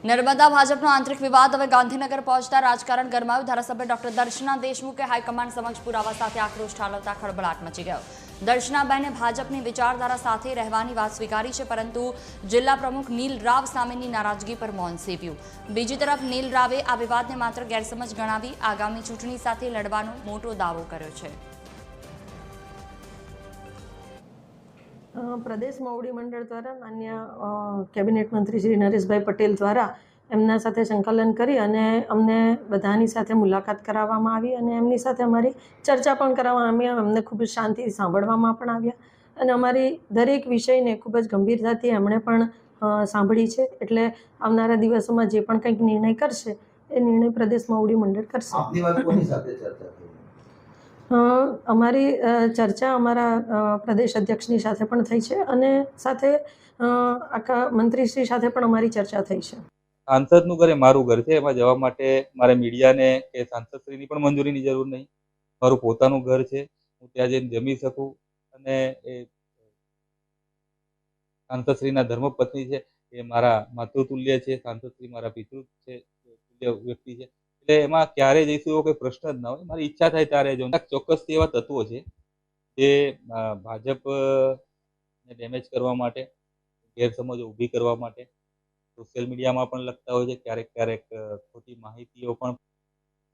નર્મદા ભાજપનો આંતરિક વિવાદ હવે ગાંધીનગર પહોંચતા રાજકારણ ગરમાયું। ધારાસભ્ય ડોક્ટર દર્શના દેશમુખે હાઈકમાન્ડ સમક્ષ પુરાવા સાથે આક્રોશ ઠાલવતા ખળભળાટ મચી ગયો। દર્શનાબેને ભાજપની વિચારધારા સાથે રહેવાની વાત સ્વીકારી છે, પરંતુ જિલ્લા પ્રમુખ નીલ રાવ સામેની નારાજગી પર મૌન સેવ્યું। બીજી તરફ નીલ રાવે આ વિવાદને માત્ર ગેરસમજ ગણાવી આગામી ચૂંટણી સાથે લડવાનો મોટો દાવો કર્યો છે। પ્રદેશ મોવડી મંડળ દ્વારા માન્ય કેબિનેટ મંત્રી શ્રી નરેશભાઈ પટેલ દ્વારા એમના સાથે સંકલન કરી અને અમને બધાની સાથે મુલાકાત કરાવવામાં આવી અને એમની સાથે અમારી ચર્ચા પણ કરવામાં આવી। અમને ખૂબ જ શાંતિથી સાંભળવામાં પણ આવ્યા અને અમારી દરેક વિષયને ખૂબ જ ગંભીરતાથી એમણે પણ સાંભળી છે। એટલે આવનારા દિવસોમાં જે પણ કંઈક નિર્ણય કરશે એ નિર્ણય પ્રદેશ મોવડી મંડળ કરશે। આપની વાત કોની સાથે ચર્ચા થઈ? અમારી ચર્ચા અમારા પ્રદેશ અધ્યક્ષની સાથે પણ થઈ છે અને સાથે આખા મંત્રીશ્રી સાથે પણ અમારી ચર્ચા થઈ છે। સાંસદનું ઘર એ મારું ઘર છે, એમાં જવા માટે મારે મીડિયાને કે સાંસદશ્રીની પણ મંજૂરીની જરૂર નહીં। મારું પોતાનું ઘર છે, હું ત્યાં જઈને જમી શકું અને એ સાંસદશ્રીના ધર્મપત્ની છે, એ મારા માતૃતુલ્ય છે, સાંસદશ્રી મારા પિતૃ છે, તુલ્ય વ્યક્તિ છે, એટલે એમાં ક્યારે જઈશું એવો કોઈ પ્રશ્ન જ ના હોય। મારી ઈચ્છા થાય ત્યારે જો ચોક્કસથી એવા તત્વો છે જે ભાજપને ડેમેજ કરવા માટે, ગેરસમજો ઊભી કરવા માટે સોશિયલ મીડિયામાં પણ લખતા હોય છે, ક્યારેક ખોટી માહિતીઓ પણ